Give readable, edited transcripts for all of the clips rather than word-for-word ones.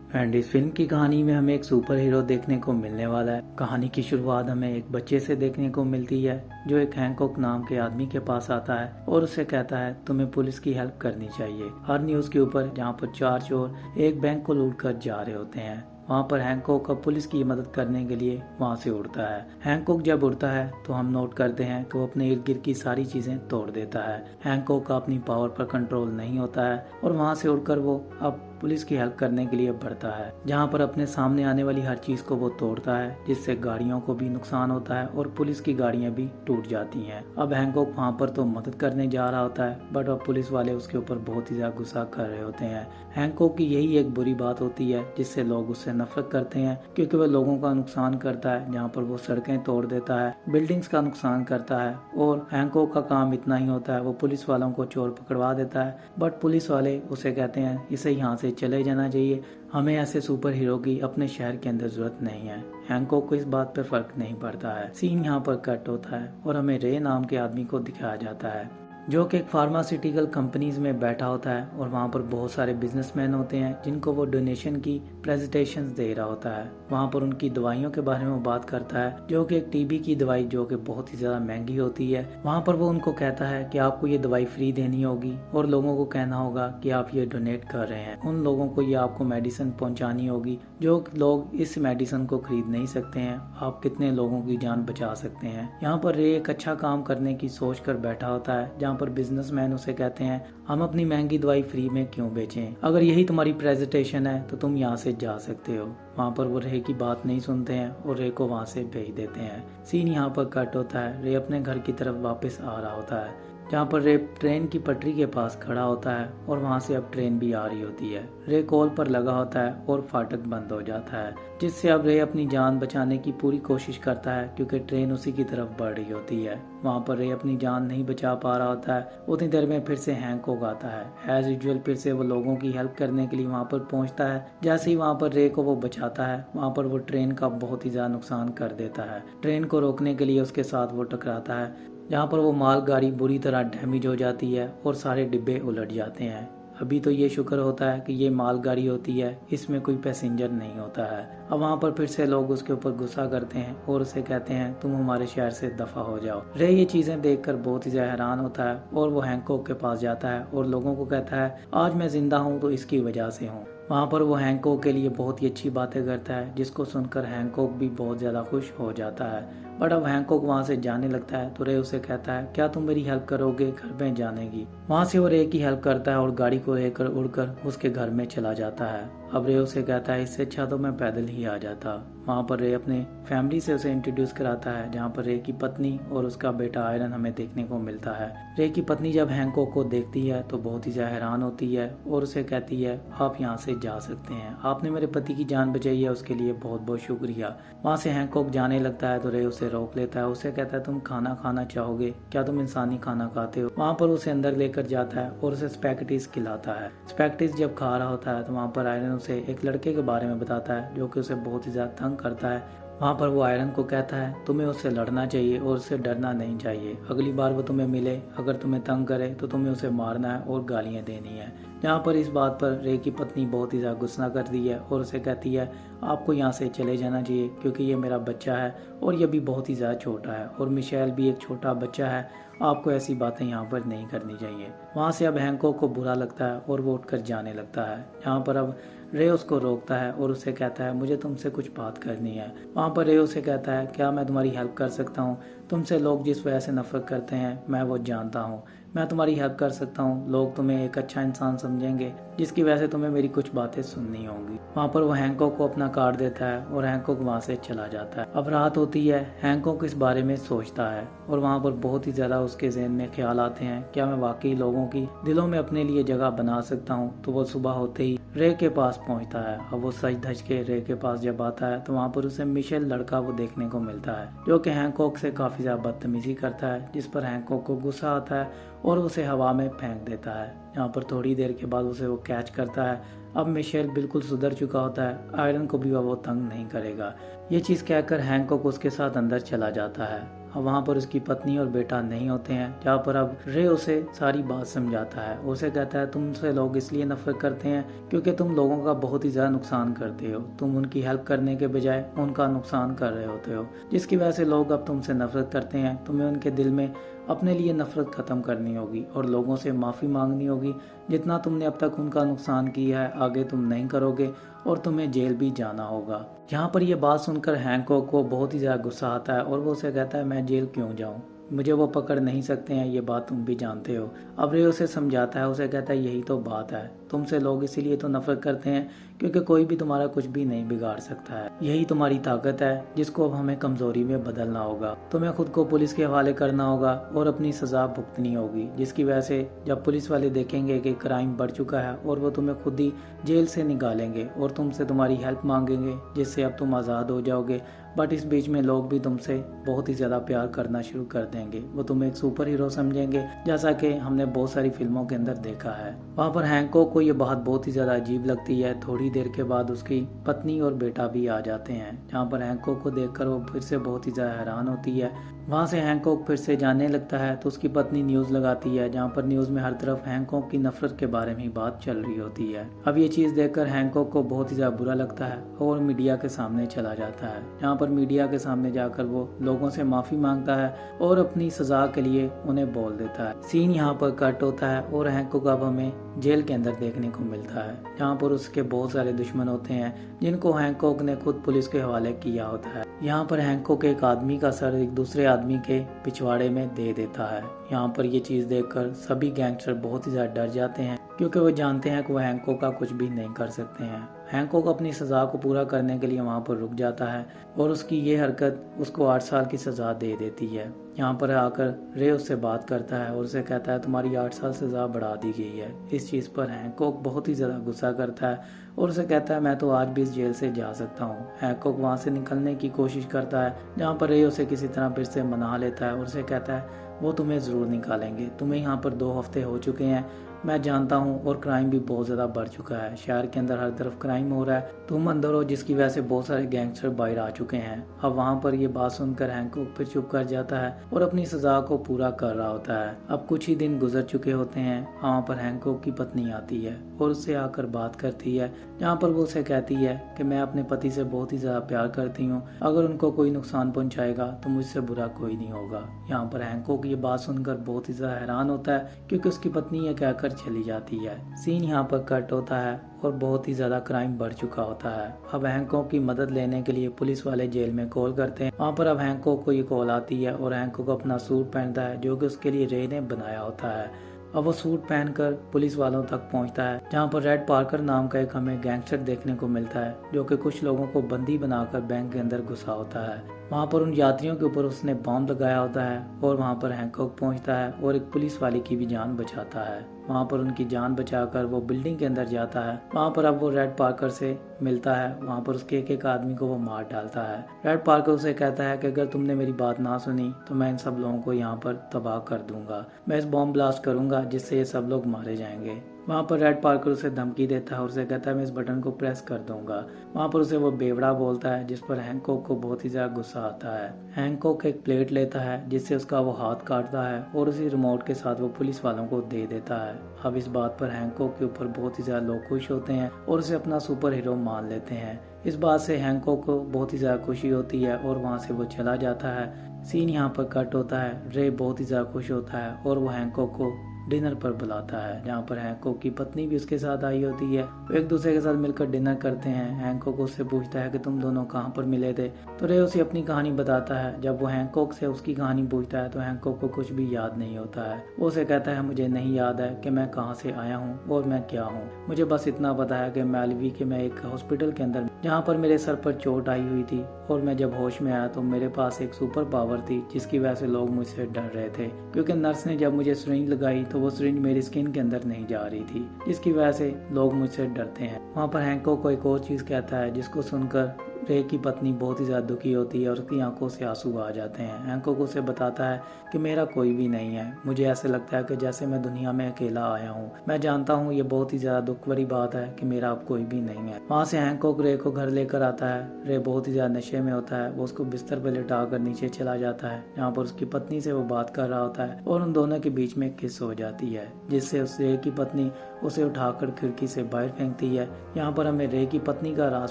And इस film की कहानी में हमें एक सुपर हीरो देखने को मिलने वाला है। कहानी की शुरुआत हमें एक बच्चे से देखने को मिलती है जो एक हैंकॉक नाम के आदमी के पास आता है और उससे कहता है तुम्हें पुलिस की हेल्प करनी चाहिए। हर न्यूज के ऊपर जहाँ पर चार चोर एक बैंक को लूट कर जा रहे होते हैं, वहाँ पर हैंकॉक का पुलिस की मदद करने के लिए वहाँ से उड़ता है। हैंकॉक जब उड़ता है तो हम नोट करते हैं कि वो अपने इर्द गिर्द की सारी चीजें तोड़ देता है। हैंकॉक का अपनी पावर पर कंट्रोल नहीं होता है और वहाँ से उड़कर वो अब पुलिस की हेल्प करने के लिए बढ़ता है, जहाँ पर अपने सामने आने वाली हर चीज को वो तोड़ता है, जिससे गाड़ियों को भी नुकसान होता है और पुलिस की गाड़ियां भी टूट जाती हैं। अब हैंकॉक वहाँ पर तो मदद करने जा रहा होता है, बट अब पुलिस वाले उसके ऊपर बहुत ही ज्यादा गुस्सा कर रहे होते हैं। हैंकॉक की यही एक बुरी बात होती है जिससे लोग उससे नफरत करते हैं, क्योंकि वह लोगों का नुकसान करता है। जहाँ पर वो सड़कें तोड़ देता है, बिल्डिंग्स का नुकसान करता है और हैंकॉक का काम इतना ही होता है, वो पुलिस वालों को चोर पकड़वा देता है। बट पुलिस वाले उसे कहते हैं इसे यहाँ से चले जाना चाहिए, हमें ऐसे सुपर हीरो की अपने शहर के अंदर जरूरत नहीं है। हैंकॉक को इस बात पर फर्क नहीं पड़ता है। सीन यहाँ पर कट होता है और हमें रे नाम के आदमी को दिखाया जाता है जो कि एक फार्मास्यूटिकल कंपनीज में बैठा होता है और वहाँ पर बहुत सारे बिजनेसमैन होते हैं जिनको वो डोनेशन की प्रेजेंटेशंस दे रहा होता है। वहाँ पर उनकी दवाइयों के बारे में वो बात करता है, जो कि एक टीबी की दवाई जो कि बहुत ही ज्यादा महंगी होती है। वहाँ पर वो उनको कहता है कि आपको ये दवाई फ्री देनी होगी और लोगों को कहना होगा कि आप ये डोनेट कर रहे हैं। उन लोगों को ये आपको मेडिसिन पहुँचानी होगी जो लोग इस मेडिसिन को खरीद नहीं सकते हैं। आप कितने लोगों की जान बचा सकते हैं। यहाँ पर रे एक अच्छा काम करने की सोच कर बैठा होता है, जहाँ पर बिजनेसमैन उसे कहते हैं हम अपनी महंगी दवाई फ्री में क्यों बेचें, अगर यही तुम्हारी प्रेजेंटेशन है तो तुम यहाँ से जा सकते हो। वहाँ पर वो रे की बात नहीं सुनते हैं और रे को वहाँ से भेज देते हैं। सीन यहाँ पर कट होता है, रे अपने घर की तरफ वापस आ रहा होता है, जहाँ पर रे ट्रेन की पटरी के पास खड़ा होता है और वहाँ से अब ट्रेन भी आ रही होती है। रे कॉल पर लगा होता है और फाटक बंद हो जाता है, जिससे अब रे अपनी जान बचाने की पूरी कोशिश करता है क्योंकि ट्रेन उसी की तरफ बढ़ रही होती है। वहाँ पर रे अपनी जान नहीं बचा पा रहा होता है। उतनी देर में फिर से हैंकॉक आता है। एज यूजुअल फिर से वो लोगों की हेल्प करने के लिए वहाँ पर पहुँचता है। जैसे ही वहाँ पर रे को वो बचाता है, वहाँ पर वो ट्रेन का बहुत ही ज्यादा नुकसान कर देता है। ट्रेन को रोकने के लिए उसके साथ वो टकराता है, जहाँ पर वो मालगाड़ी बुरी तरह डैमेज हो जाती है और सारे डिब्बे उलट जाते हैं। अभी तो ये शुक्र होता है कि ये मालगाड़ी होती है, इसमें कोई पैसेंजर नहीं होता है। अब वहाँ पर फिर से लोग उसके ऊपर गुस्सा करते हैं और उसे कहते हैं तुम हमारे शहर से दफा हो जाओ। रे ये चीजें देखकर बहुत ही ज्यादा हैरान होता है और वो हैंकॉक के पास जाता है और लोगों को कहता है आज मैं जिंदा हूँ तो इसकी वजह से हूँ। वहाँ पर वो हैंकॉक के लिए बहुत ही अच्छी बातें करता है, जिसको सुनकर हैंकॉक भी बहुत ज्यादा खुश हो जाता है। बट अब हैंकॉक वहाँ से जाने लगता है तो रे उसे कहता है क्या तुम मेरी हेल्प करोगे घर में जाने की। वहाँ से वो रे की हेल्प करता है और गाड़ी को लेकर उड़कर उसके घर में चला जाता है। अब रे उसे कहता है इससे अच्छा तो मैं पैदल ही आ जाता। वहाँ पर रे अपने फैमिली से उसे इंट्रोड्यूस कराता है, जहाँ पर रे की पत्नी और उसका बेटा आयरन हमें देखने को मिलता है। रे की पत्नी जब हैंकॉक को देखती है तो बहुत ही ज्यादा हैरान होती है और उसे कहती है आप यहाँ से जा सकते हैं, आपने मेरे पति की जान बचाई है, उसके लिए बहुत बहुत शुक्रिया। वहाँ से हैंकॉक जाने लगता है तो रे उसे रोक लेता है। उसे कहता है तुम खाना खाना चाहोगे, क्या तुम इंसानी खाना खाते हो। वहाँ पर उसे अंदर लेकर जाता है और उसे स्पैगेटीज खिलाता है। स्पैगेटीज जब खा रहा होता है तो वहाँ पर आयरन उसे एक लड़के के बारे में बताता है जो कि उसे बहुत ही ज्यादा तंग करता है। वहाँ पर वो आयरन को कहता है तुम्हें उससे लड़ना चाहिए और उससे डरना नहीं चाहिए। अगली बार वो तुम्हें मिले, अगर तुम्हें तंग करे तो तुम्हें उसे मारना है और गालियाँ देनी है। जहाँ पर इस बात पर रे की पत्नी बहुत ही ज़्यादा गुस्सा करती है और उसे कहती है आपको यहाँ से चले जाना चाहिए क्योंकि ये मेरा बच्चा है और ये भी बहुत ही ज़्यादा छोटा है और मिशेल भी एक छोटा बच्चा है, आपको ऐसी बातें यहाँ पर नहीं करनी चाहिए। वहाँ से अब हैंकॉक को बुरा लगता है और वो उठकर जाने लगता है। यहाँ पर अब रे उसको रोकता है और उसे कहता है मुझे तुमसे कुछ बात करनी है। वहाँ पर रे उसे कहता है क्या मैं तुम्हारी हेल्प कर सकता हूँ, तुमसे लोग जिस वजह से नफरत करते हैं मैं वो जानता हूँ, मैं तुम्हारी हेल्प कर सकता हूँ। लोग तुम्हें एक अच्छा इंसान समझेंगे जिसकी वजह से तुम्हें मेरी कुछ बातें सुननी होंगी। वहाँ पर वो हैंकॉक को अपना कार्ड देता है और हैंकॉक वहाँ से चला जाता है। अब रात होती है, हैंकॉक इस बारे में सोचता है और वहाँ पर बहुत ही ज्यादा उसके ज़हन में ख्याल आते हैं क्या मैं वाकई लोगों की दिलों में अपने लिए जगह बना सकता हूँ। तो वो सुबह होते ही रे के पास पहुँचता है। अब वो सज धज के रे के पास जब आता है तो वहाँ पर उसे मिशेल लड़का वो देखने को मिलता है जो कि हैंकॉक से काफी ज्यादा बदतमीजी करता है, जिस पर हैंकॉक को गुस्सा आता है और उसे हवा में फेंक देता है। यहाँ पर थोड़ी देर के बाद उसे वो कैच करता है। अब मिशेल बिल्कुल सुधर चुका होता है, आयरन को भी वो तंग नहीं करेगा। ये चीज़ कहकर हैंकॉक उसके साथ अंदर चला जाता है। अब वहाँ पर उसकी पत्नी और बेटा नहीं होते हैं, जहाँ पर अब रे उसे सारी बात समझाता है। उसे कहता है तुमसे लोग इसलिए नफरत करते हैं क्योंकि तुम लोगों का बहुत ही ज़्यादा नुकसान करते हो। तुम उनकी हेल्प करने के बजाय उनका नुकसान कर रहे होते हो, जिसकी वजह से लोग अब तुमसे नफरत करते हैं। तुम्हें उनके दिल में अपने लिए नफरत खत्म करनी होगी और लोगों से माफ़ी मांगनी होगी। जितना तुमने अब तक उनका नुकसान किया है आगे तुम नहीं करोगे और तुम्हें जेल भी जाना होगा। यहाँ पर यह बात सुनकर हैंकॉक को बहुत ही ज़्यादा गुस्सा आता है और वो उसे कहता है मैं जेल क्यों जाऊँ, मुझे वो पकड़ नहीं सकते हैं, ये बात तुम भी जानते हो। अब रे उसे समझाता है, उसे कहता है यही तो बात है, तुमसे लोग इसीलिए तो नफरत करते हैं क्योंकि कोई भी तुम्हारा कुछ भी नहीं बिगाड़ सकता है। यही तुम्हारी ताकत है जिसको अब हमें कमजोरी में बदलना होगा। तुम्हें खुद को पुलिस के हवाले करना होगा और अपनी सजा भुगतनी होगी, जिसकी वजह से जब पुलिस वाले देखेंगे कि क्राइम बढ़ चुका है और वो तुम्हें खुद ही जेल से निकालेंगे और तुमसे तुम्हारी हेल्प मांगेंगे, जिससे अब तुम आज़ाद हो जाओगे। बट इस बीच में लोग भी तुमसे बहुत ही ज़्यादा प्यार करना शुरू कर देंगे, वो तुम्हें एक सुपर हीरो समझेंगे, जैसा कि हमने बहुत सारी फिल्मों के अंदर देखा है। वहाँ पर हैंकॉक को ये बात बहुत ही ज़्यादा अजीब लगती है। थोड़ी देर के बाद उसकी पत्नी और बेटा भी आ जाते हैं, जहाँ पर हैंकॉक को देखकर वो फिर से बहुत ही ज़्यादा हैरान होती है। वहाँ से हैंकॉक फिर से जानने लगता है तो उसकी पत्नी न्यूज़ लगाती है, जहाँ पर न्यूज़ में हर तरफ हैंकॉक की नफरत के बारे में बात चल रही होती है। अब ये चीज़ देखकर हैंकॉक को बहुत ही ज़्यादा बुरा लगता है और मीडिया के सामने चला जाता है, जहाँ पर मीडिया के सामने जाकर वो लोगों से माफ़ी मांगता है और अपनी सजा के लिए उन्हें बोल देता है। सीन यहाँ पर कट होता है और हैंकॉक अब हमें जेल के अंदर देखने को मिलता है, जहाँ पर उसके बहुत सारे दुश्मन होते हैं जिनको हैंकॉक ने खुद पुलिस के हवाले किया होता है। यहाँ पर हैंकॉक एक आदमी का सर एक दूसरे आदमी के पिछवाड़े में दे देता है। यहाँ पर ये चीज़ देखकर सभी गैंगस्टर बहुत ही ज़्यादा डर जाते हैं क्योंकि वो जानते हैं कि वो हैंकॉक का कुछ भी नहीं कर सकते हैं। हैंकॉक अपनी सज़ा को पूरा करने के लिए वहाँ पर रुक जाता है और उसकी ये हरकत उसको 8 साल की सज़ा दे देती है। यहाँ पर आकर रे उससे बात करता है और उसे कहता है तुम्हारी 8 साल सज़ा बढ़ा दी गई है। इस चीज़ पर हैंकॉक बहुत ही ज़्यादा गुस्सा करता है और उसे कहता है मैं तो आज भी इस जेल से जा सकता हूँ। हैंकॉक वहाँ से निकलने की कोशिश करता है, जहाँ पर रे उसे किसी तरह फिर से मना लेता है और उसे कहता है वो तुम्हें ज़रूर निकालेंगे, तुम्हें यहाँ पर 2 हफ्ते हो चुके हैं, मैं जानता हूँ, और क्राइम भी बहुत ज़्यादा बढ़ चुका है, शहर के अंदर हर तरफ क्राइम हो रहा है, तुम अंदर हो जिसकी वजह से बहुत सारे गैंगस्टर बाहर आ चुके हैं। अब वहाँ पर ये बात सुनकर हैंकॉक फिर चुप कर जाता है और अपनी सज़ा को पूरा कर रहा होता है। अब कुछ ही दिन गुजर चुके होते हैं, वहाँ पर हैंकॉक की पत्नी आती है और उससे आकर बात करती है, जहाँ पर वो उसे कहती है कि मैं अपने पति से बहुत ही ज़्यादा प्यार करती हूँ, अगर उनको कोई नुकसान पहुँचाएगा तो मुझसे बुरा कोई नहीं होगा। यहाँ पर हैंकॉक ये बात सुनकर बहुत ही ज़्यादा हैरान होता है क्योंकि उसकी पत्नी ये कहकर चली जाती है। सीन यहाँ पर कट होता है और बहुत ही ज़्यादा क्राइम बढ़ चुका होता है। अब हैंकॉक की मदद लेने के लिए पुलिस वाले जेल में कॉल करते हैं। वहाँ पर अब हैंकॉक को ये कॉल आती है और हैंकॉक अपना सूट पहनता है जो कि उसके लिए रे ने बनाया होता है। अब वो सूट पहनकर पुलिस वालों तक पहुंचता है, जहां पर रेड पार्कर नाम का एक हमें गैंगस्टर देखने को मिलता है जो कि कुछ लोगों को बंदी बनाकर बैंक के अंदर घुसा होता है। वहां पर उन यात्रियों के ऊपर उसने बॉम्ब लगाया होता है और वहां पर हैंकॉक पहुंचता है और एक पुलिस वाले की भी जान बचाता है। वहां पर उनकी जान बचाकर वो बिल्डिंग के अंदर जाता है। वहां पर अब वो रेड पार्कर से मिलता है। वहां पर उसके एक आदमी को वो मार डालता है। रेड पार्कर उसे कहता है कि अगर तुमने मेरी बात ना सुनी तो मैं इन सब लोगों को यहाँ पर तबाह कर दूंगा, मैं इस बॉम्ब ब्लास्ट करूंगा जिससे ये सब लोग मारे जाएंगे। वहाँ पर रेड पार्कर उसे धमकी देता है और उसे कहता है मैं इस बटन को प्रेस कर दूंगा। वहाँ पर उसे वो बेवड़ा बोलता है, जिस पर हैंकॉक को बहुत ही ज़्यादा गुस्सा आता है। हैंकॉक एक प्लेट लेता है जिससे उसका वो हाथ काटता है और उसी रिमोट के साथ वो पुलिस वालों को दे देता है। अब इस बात पर हैंकॉक के ऊपर बहुत ही ज़्यादा लोग खुश होते हैं और उसे अपना सुपर हीरो मान लेते हैं। इस बात से हैंकॉक को बहुत ही ज़्यादा खुशी होती है और वहाँ से वो चला जाता है। सीन यहाँ पर कट होता है। रे बहुत ही ज़्यादा खुश होता है और वो हैंकॉक को डिनर पर बुलाता है, जहाँ पर हैंकॉक की पत्नी भी उसके साथ आई होती है। वो एक दूसरे के साथ मिलकर डिनर करते हैं। हैंकॉक उससे पूछता है कि तुम दोनों कहाँ पर मिले थे, तो रे उसे अपनी कहानी बताता है। जब वो हैंकॉक से उसकी कहानी पूछता है तो हैंकॉक को कुछ भी याद नहीं होता है। वो उसे कहता है मुझे नहीं याद है कि मैं कहाँ से आया हूँ और मैं क्या हूँ, मुझे बस इतना पता है कि मैलवी के मैं एक हॉस्पिटल के अंदर जहाँ पर मेरे सर पर चोट आई हुई थी और मैं जब होश में आया तो मेरे पास एक सुपर पावर थी जिसकी वजह से लोग मुझसे डर रहे थे, क्योंकि नर्स ने जब मुझे सिरिंज लगाई तो वो सिरिंज मेरी स्किन के अंदर नहीं जा रही थी, जिसकी वजह से लोग मुझसे डरते हैं। वहाँ पर हैंकॉक को एक और चीज़ कहता है जिसको सुनकर रे की पत्नी बहुत ही ज़्यादा दुखी होती है और उसकी आंखों से आंसू आ जाते हैं। हैंकॉक उसे बताता है कि मेरा कोई भी नहीं है, मुझे ऐसे लगता है कि जैसे मैं दुनिया में अकेला आया हूँ। मैं जानता हूँ ये बहुत ही ज़्यादा दुख भरी बात है कि मेरा अब कोई भी नहीं है। वहाँ से हैंकॉक रे को घर लेकर आता है। रे बहुत ही ज़्यादा नशे में होता है। वो उसको बिस्तर पर लिटा कर नीचे चला जाता है, जहाँ पर उसकी पत्नी से वो बात कर रहा होता है और उन दोनों के बीच में किस हो जाती है, जिससे उस रे की पत्नी उसे उठाकर खिड़की से बाहर फेंकती है। यहाँ पर हमें रे की पत्नी का राज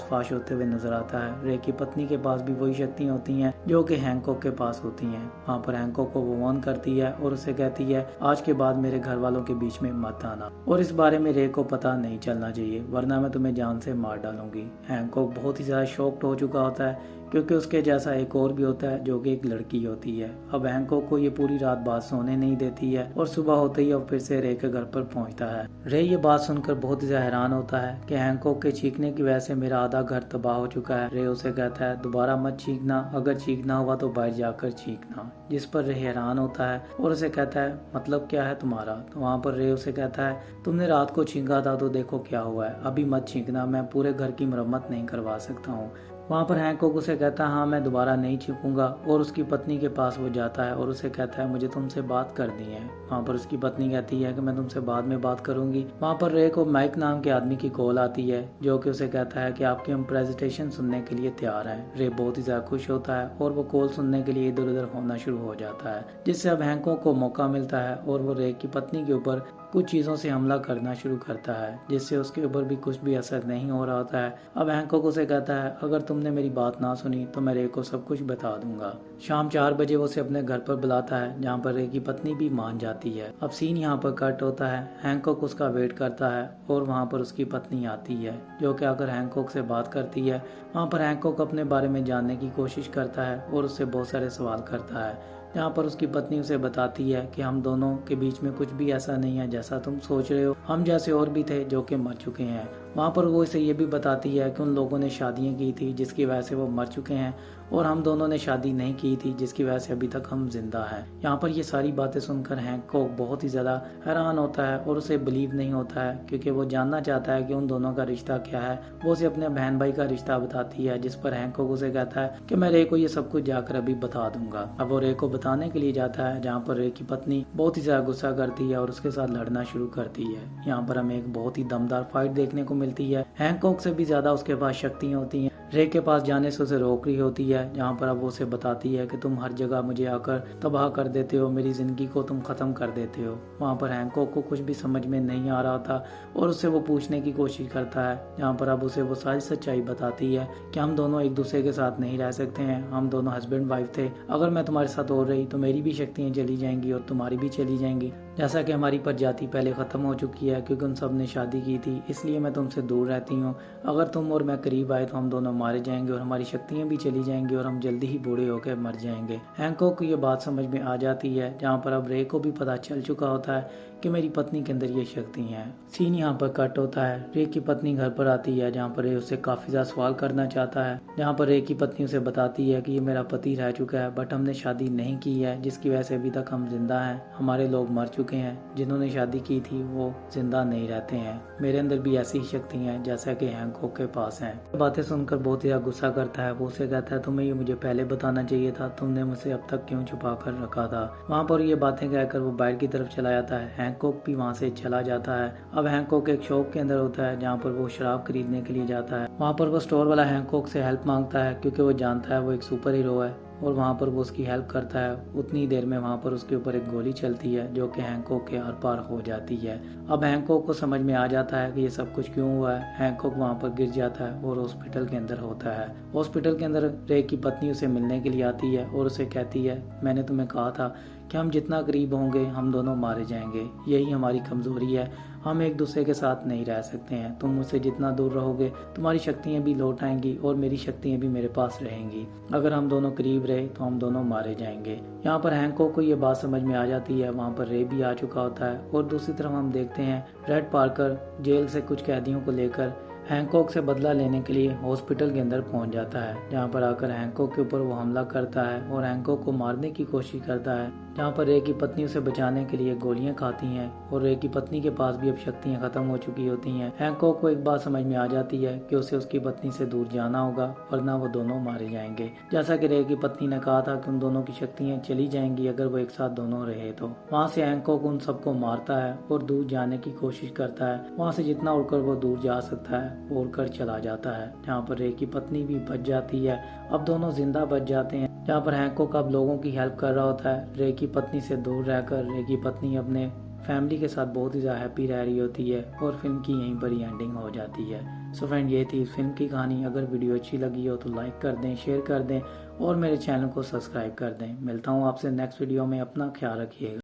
फाश होते हुए नजर आता है। रे की पत्नी के पास भी वही शक्तियाँ होती हैं जो कि हैंकॉक के पास होती हैं। वहाँ पर हैंकॉक को वो वार्न करती है और उसे कहती है आज के बाद मेरे घर वालों के बीच में मत आना और इस बारे में रे को पता नहीं चलना चाहिए, वरना मैं तुम्हें जान से मार डालूंगी। हैंकॉक बहुत ही ज्यादा शॉक्ड हो चुका होता है क्योंकि उसके जैसा एक और भी होता है जो कि एक लड़की होती है। अब हैंकॉक को ये पूरी रात बात सोने नहीं देती है और सुबह होते ही अब फिर से रे के घर पर पहुंचता है। रे ये बात सुनकर बहुत ही हैरान होता है कि हैंकॉक के चीखने की वजह से मेरा आधा घर तबाह हो चुका है। रे उसे कहता है दोबारा मत चीखना, अगर चीखना हुआ तो बाहर जाकर चीखना। जिस पर रे हैरान होता है और उसे कहता है मतलब क्या है तुम्हारा। तो वहाँ पर रे उसे कहता है तुमने रात को चीखा था तो देखो क्या हुआ है, अभी मत चीखना, मैं पूरे घर की मरम्मत नहीं करवा सकता हूँ। वहाँ पर हैंकॉक उसे कहता है हाँ मैं दोबारा नहीं चीखूंगा और उसकी पत्नी के पास वो जाता है और उसे कहता है मुझे तुमसे बात करनी है। वहाँ पर उसकी पत्नी कहती है कि मैं तुमसे बाद में बात करूंगी। वहाँ पर रे को माइक नाम के आदमी की कॉल आती है जो कि उसे कहता है कि आपकी हम प्रेजेंटेशन सुनने के लिए तैयार हैं। रे बहुत ही ज्यादा खुश होता है और वो कॉल सुनने के लिए इधर उधर होना शुरू हो जाता है, जिससे अब हैंकॉक को मौका मिलता है और वो रे की पत्नी के ऊपर कुछ चीज़ों से हमला करना शुरू करता है, जिससे उसके ऊपर भी कुछ भी असर नहीं हो रहा होता है। अब हैंकॉक उसे कहता है अगर तुमने मेरी बात ना सुनी तो मैं रे को सब कुछ बता दूंगा। शाम 4 बजे वो उसे अपने घर पर बुलाता है, जहाँ पर रे की पत्नी भी मान जाती है। अब सीन यहाँ पर कट होता है। हैंकॉक उसका वेट करता है और वहाँ पर उसकी पत्नी आती है जो कि आकर हैंकॉक से बात करती है। वहाँ पर हैंकॉक अपने बारे में जानने की कोशिश करता है और उससे बहुत सारे सवाल करता है, जहाँ पर उसकी पत्नी उसे बताती है कि हम दोनों के बीच में कुछ भी ऐसा नहीं है जैसा तुम सोच रहे हो, हम जैसे और भी थे जो कि मर चुके हैं। वहाँ पर वो इसे ये भी बताती है कि उन लोगों ने शादियाँ की थी जिसकी वजह से वो मर चुके हैं और हम दोनों ने शादी नहीं की थी जिसकी वजह से अभी तक हम जिंदा हैं। यहाँ पर ये सारी बातें सुनकर हैंकॉक बहुत ही ज़्यादा हैरान होता है और उसे बिलीव नहीं होता है क्योंकि वो जानना चाहता है कि उन दोनों का रिश्ता क्या है। वो उसे अपने बहन भाई का रिश्ता बताती है, जिस पर हैंकॉक उसे कहता है कि मैं रे को ये सब कुछ जाकर अभी बता दूंगा। अब वो रे को बताने के लिए जाता है, जहाँ पर रे की पत्नी बहुत ही ज़्यादा गुस्सा करती है और उसके साथ लड़ना शुरू करती है। यहाँ पर हमें एक बहुत ही दमदार फाइट देखने को मिलती है। हैंकॉक से भी ज़्यादा उसके पास शक्तियाँ होती हैं। रे के पास जाने से उसे रोक रही होती है, जहाँ पर अब वो उसे बताती है कि तुम हर जगह मुझे आकर तबाह कर देते हो, मेरी ज़िंदगी को तुम ख़त्म कर देते हो। वहाँ पर हैंकॉक को कुछ भी समझ में नहीं आ रहा था और उससे वो पूछने की कोशिश करता है, जहाँ पर अब उसे वो सारी सच्चाई बताती है कि हम दोनों एक दूसरे के साथ नहीं रह सकते हैं, हम दोनों हस्बैंड वाइफ थे, अगर मैं तुम्हारे साथ और रही तो मेरी भी शक्तियाँ चली जाएंगी और तुम्हारी भी चली जाएंगी। जैसा कि हमारी प्रजाति पहले ख़त्म हो चुकी है क्योंकि उन सब ने शादी की थी, इसलिए मैं तुमसे दूर रहती हूँ। अगर तुम और मैं करीब आए तो हम दोनों मारे जाएंगे और हमारी शक्तियाँ भी चली जाएंगी और हम जल्दी ही बूढ़े होकर मर जाएंगे। हैंकॉक को ये बात समझ में आ जाती है, जहाँ पर अब रे को भी पता चल चुका होता है कि मेरी पत्नी के अंदर ये शक्ति हैं। सीन यहाँ पर कट होता है। रे की पत्नी घर पर आती है, जहाँ पर रे उससे काफ़ी ज़्यादा सवाल करना चाहता है, जहाँ पर रे की पत्नी उसे बताती है कि ये मेरा पति रह चुका है बट हमने शादी नहीं की है, जिसकी वजह से अभी तक हम जिंदा हैं। हमारे लोग मर चुके हैं, जिन्होंने शादी की थी वो जिंदा नहीं रहते हैं। मेरे अंदर भी ऐसी ही शक्ति हैं जैसा कि हैंकॉक के पास हैं। बातें सुनकर बहुत ही गुस्सा करता है। वो उसे कहता है तुम्हें ये मुझे पहले बताना चाहिए था, तुमने मुझसे अब तक क्यों छुपा कर रखा था। वहाँ पर ये बातें कहकर वो बाहर की तरफ चला जाता है। हैंकॉक भी वहाँ से चला जाता है। अब हैंकॉक एक शॉप के अंदर होता है, जहाँ पर वो शराब खरीदने के लिए जाता है। वहाँ पर वो स्टोर वाला हैंकॉक से हेल्प मांगता है क्योंकि वो जानता है वो एक सुपर हीरो है और वहाँ पर वो उसकी हेल्प करता है। उतनी देर में वहाँ पर उसके ऊपर एक गोली चलती है जो कि हैंकॉक के आर पार हो जाती है। अब हैंकॉक को समझ में आ जाता है कि ये सब कुछ क्यों हुआ है। हैंकॉक वहाँ पर गिर जाता है और हॉस्पिटल के अंदर होता है। हॉस्पिटल के अंदर रे की पत्नी उसे मिलने के लिए आती है और उसे कहती है मैंने तुम्हें कहा था कि हम जितना करीब होंगे हम दोनों मारे जाएंगे, यही हमारी कमज़ोरी है, हम एक दूसरे के साथ नहीं रह सकते हैं। तुम मुझसे जितना दूर रहोगे तुम्हारी शक्तियाँ भी लौट आएंगी और मेरी शक्तियाँ भी मेरे पास रहेंगी। अगर हम दोनों करीब रहे तो हम दोनों मारे जाएंगे। यहाँ पर हैंकॉक को ये बात समझ में आ जाती है। वहाँ पर रे भी आ चुका होता है और दूसरी तरफ हम देखते हैं रेड पार्कर जेल से कुछ कैदियों को लेकर हैंकॉक से बदला लेने के लिए हॉस्पिटल के अंदर पहुंच जाता है, जहां पर आकर हैंकॉक के ऊपर वो हमला करता है और हैंकॉक को मारने की कोशिश करता है, जहाँ पर रे की पत्नी उसे बचाने के लिए गोलियां खाती हैं और रे की पत्नी के पास भी अब शक्तियां खत्म हो चुकी होती हैं। हैंकॉक को एक बात समझ में आ जाती है कि उसे उसकी पत्नी से दूर जाना होगा वरना वो दोनों मारे जाएंगे। जैसा कि रे की पत्नी ने कहा था कि उन दोनों की शक्तियां चली जाएंगी अगर वो एक साथ दोनों रहे तो। वहाँ से हैंकॉक उन सबको मारता है और दूर जाने की कोशिश करता है। वहाँ से जितना उड़कर वो दूर जा सकता है वो उड़कर चला जाता है, जहाँ पर रे की पत्नी भी बच जाती है। अब दोनों जिंदा बच जाते हैं। जहाँ पर हैंकॉक अब लोगों की हेल्प कर रहा होता है, रे की पत्नी से दूर रहकर रे की पत्नी अपने फैमिली के साथ बहुत ही ज़्यादा हैप्पी रह रही होती है और फिल्म की यहीं पर ही एंडिंग हो जाती है। सो फ्रेंड, ये थी फिल्म की कहानी। अगर वीडियो अच्छी लगी हो तो लाइक कर दें, शेयर कर दें और मेरे चैनल को सब्सक्राइब कर दें। मिलता हूँ आपसे नेक्स्ट वीडियो में। अपना ख्याल रखिएगा।